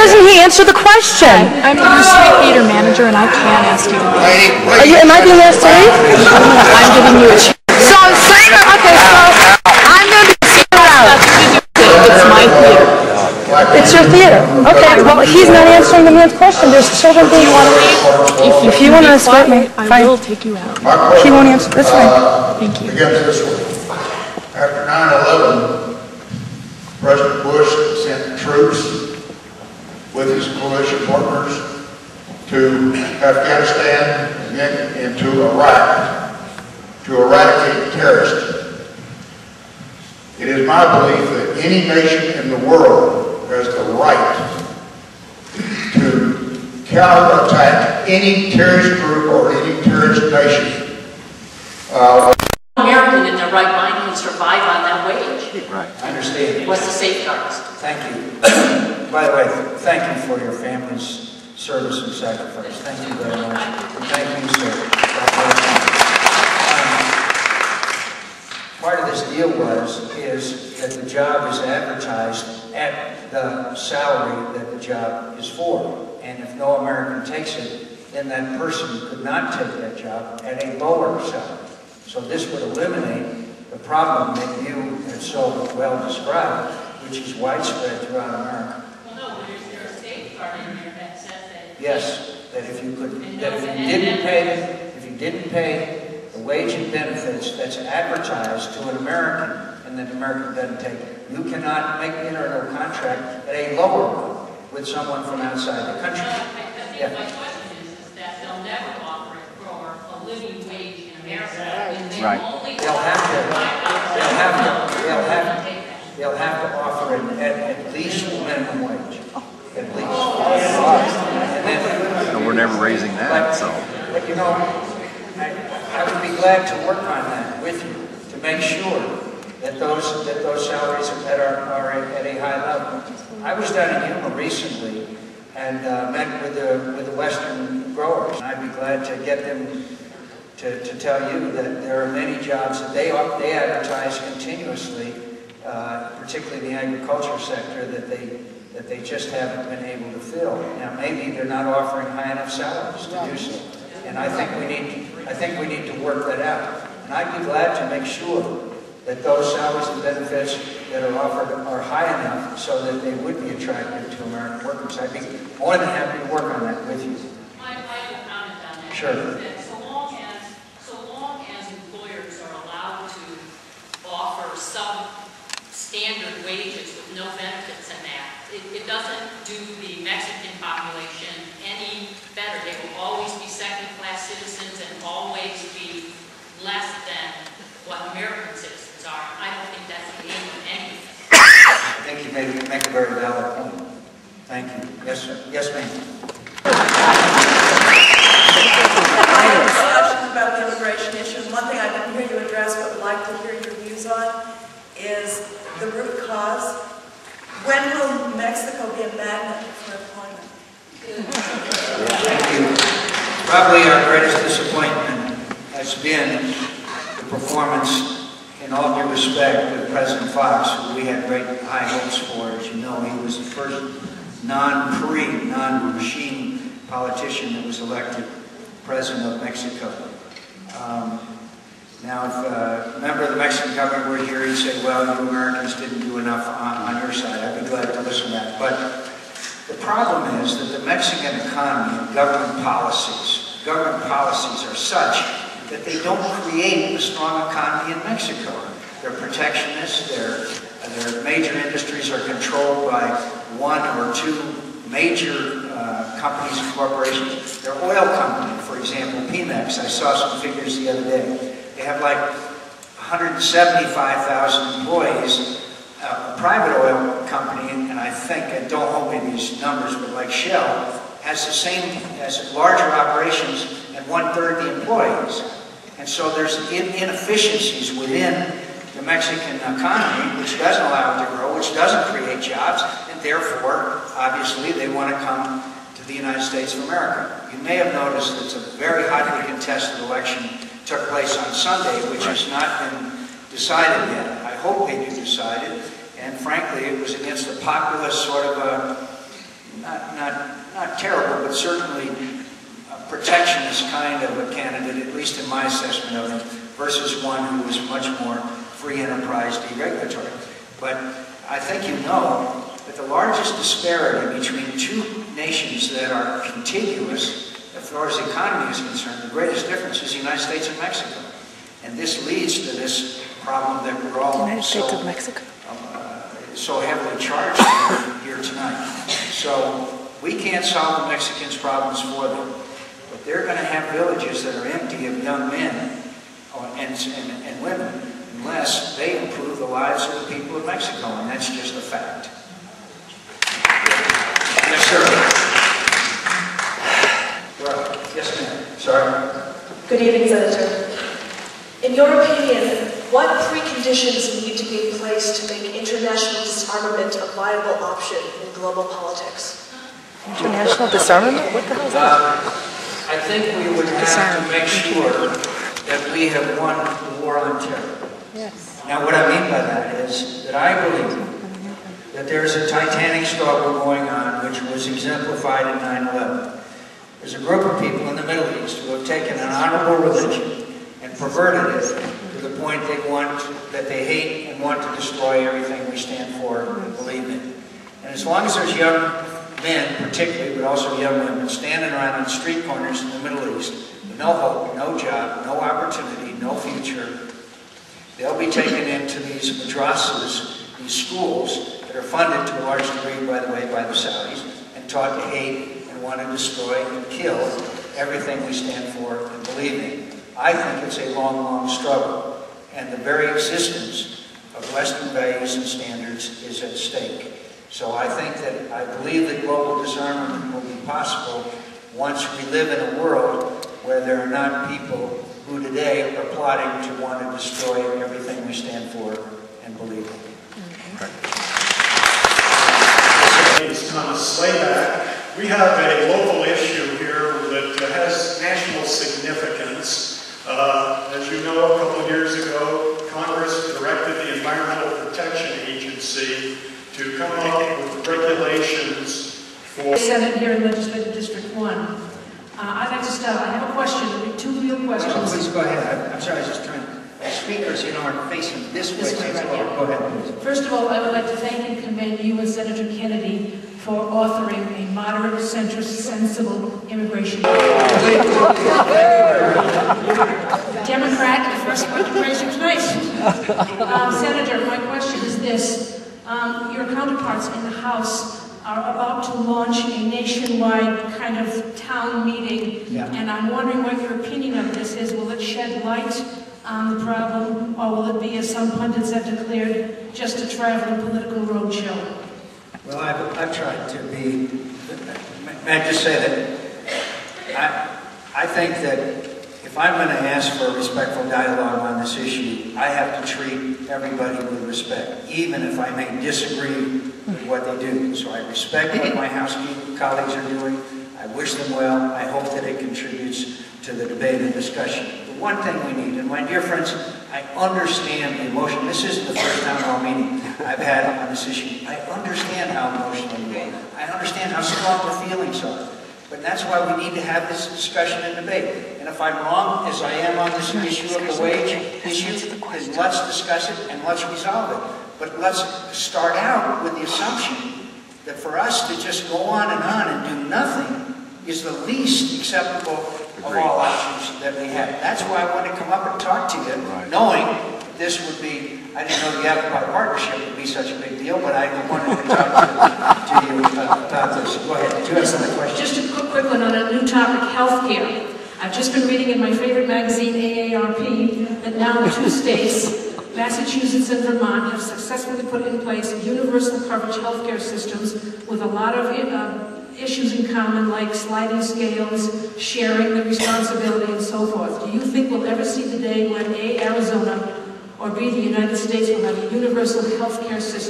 doesn't he answer the question? I'm the street theater manager, and I can't ask you to leave. Am I being asked to leave? I'm giving you a chance. So, okay, so I'm going to be sitting around. It's my theater. It's your theater. Okay, well, he's not answering the man's question. There's children being... If you want to escort me, fine. I will take you out. He won't answer. That's fine. Thank you. Against this one. After 9/11, President Bush sent troops with his coalition partners to Afghanistan and then into Iraq to eradicate terrorists. It is my belief that any nation in the world has the right to counterattack any terrorist group or any terrorist nation. American in their right mind can survive on that wage. Right. I understand. What's the safeguards? Thank you. By the way, thank you for your family's service and sacrifice. Thank you very much. And thank you, sir. Part of this deal is that the job is advertised at the salary that the job is for. And if no American takes it, then that person could not take that job at a lower salary. So this would eliminate the problem that you have so well described, which is widespread throughout America. Well, no, but is there a safeguard in there that says that? Yes, that if you didn't pay the wage and benefits that's advertised to an American, and then the American doesn't take it, you cannot make an internal contract at a lower one with someone from outside the country. I think my question is that they'll never offer it for a living wage in America. Right. They'll have to offer it at least minimum wage. At least. And then, And we're never raising that, so. But you know, I would be glad to work on that with you to make sure that those salaries that are at a high level. I was down in Yuma recently and met with the Western growers. And I'd be glad to get them to tell you that there are many jobs that they advertise continuously, particularly in the agriculture sector, that they just haven't been able to fill. Now maybe they're not offering high enough salaries to do so, and I think we need to work that out. And I'd be glad to make sure that those salaries and benefits that are offered are high enough so that they would be attractive to American workers. I'd be more than happy to work on that with you. I have a comment on that. Sure. That so long as employers are allowed to offer substandard wages with no benefits in that, it doesn't do the Mexican population any better. They will always be second-class citizens and always be less than what American citizens are. I don't think that's the aim of any of it. I think you make a very valid point. Thank you. Yes, sir. Yes, ma'am. I have a discussion about the immigration issue. One thing I didn't hear you address but would like to hear your views on is the root cause. When will Mexico be a magnet for employment? Thank you. Probably our greatest disappointment has been the performance, in all due respect, of President Fox, who we had great high hopes for. As you know, he was the first non-regime politician that was elected president of Mexico. Now, if a member of the Mexican government were here, he'd say, well, you Americans didn't do enough on your side. I'd be glad to listen to that. But the problem is that the Mexican economy and government policies are such that they don't create a strong economy in Mexico. They're protectionist, their major industries are controlled by one or two major companies and corporations. Their oil company, for example, Pemex, I saw some figures the other day. They have like 175,000 employees. A private oil company, and I think, and don't hold me to these numbers, but like Shell, has larger operations and 1/3 the employees. And so there's inefficiencies within the Mexican economy, which doesn't allow it to grow, which doesn't create jobs, and therefore, obviously, they want to come to the United States of America. You may have noticed that a very hotly contested election took place on Sunday, which has not been decided yet. I hope they do decide it, and frankly, it was against a populist sort of a, terrible, but certainly protectionist kind of a candidate, at least in my assessment of him, versus one who was much more free enterprise, deregulatory. But I think you know that the largest disparity between two nations that are contiguous, as far as the economy is concerned, the greatest difference is the United States and Mexico. And this leads to this problem that we're all United States of Mexico. So heavily charged here tonight. So we can't solve the Mexicans' problems for them. But they're going to have villages that are empty of young men and women unless they improve the lives of the people of Mexico, and that's just a fact. Yes, sir. Well, yes, ma'am. Sorry. Good evening, Senator. In your opinion, what preconditions need to be in place to make international disarmament a viable option in global politics? International disarmament? What the hell is that? I think we would have to make sure that we have won the war on terror. Yes. Now, what I mean by that is that I believe that there's a titanic struggle going on which was exemplified in 9/11. There's a group of people in the Middle East who have taken an honorable religion and perverted it to the point that they hate and want to destroy everything we stand for and believe in. And as long as there's young men, particularly, but also young women, standing around on street corners in the Middle East with no hope, no job, no opportunity, no future, they'll be taken into these madrasas, these schools that are funded to a large degree, by the way, by the Saudis, and taught to hate and want to destroy and kill everything we stand for and believe in. I think it's a long, long struggle, and the very existence of Western values and standards is at stake. So I believe that global disarmament will be possible once we live in a world where there are not people who today are plotting to want to destroy everything we stand for and believe in. My name is Thomas Slayback. We have a local issue here that has national significance. As you know, a couple of years ago, Congress directed the Environmental Protection Agency to come up with regulations for... Senate here in Legislative District 1. I'd like to start. I have a question. There'll be two real questions. No, please go ahead. I'm sorry, I was just trying to... The speakers, are facing this way. Right, yeah. Go ahead, please. First of all, I would like to thank and commend you and Senator Kennedy for authoring a moderate, centrist, sensible immigration bill. Democrat, the first one to praise you tonight. Senator, my question is this. Your counterparts in the House are about to launch a nationwide kind of town meeting, and I'm wondering what your opinion of this is. Will it shed light on the problem, or will it be, as some pundits have declared, just a traveling political roadshow? Well, I've tried to be... May I just say that I think that if I'm going to ask for a respectful dialogue on this issue, I have to treat everybody with respect, even if I may disagree with what they do. So I respect what my House colleagues are doing. I wish them well. I hope that it contributes to the debate and discussion. The one thing we need, and my dear friends, I understand the emotion. This isn't the first town hall meeting I've had on this issue. I understand how emotional you are. I understand how strong the feelings are. But that's why we need to have this discussion and debate. And if I'm wrong, as I am on this issue of the wage issue, then let's discuss it and let's resolve it. But let's start out with the assumption that for us to just go on and do nothing is the least acceptable of all options that we have. That's why I wanted to come up and talk to you, knowing this would be, I didn't know the Apple partnership would be such a big deal, but I wanted to talk to you about this. Go ahead. Did you have some questions? Just a quick one on a new topic, healthcare. I've just been reading in my favorite magazine, AARP, that now 2 states, Massachusetts and Vermont, have successfully put in place universal coverage healthcare systems with a lot of issues in common, like sliding scales, sharing the responsibility, and so forth. Do you think we'll ever see the day when A, Arizona, or B, the United States will have a universal healthcare system?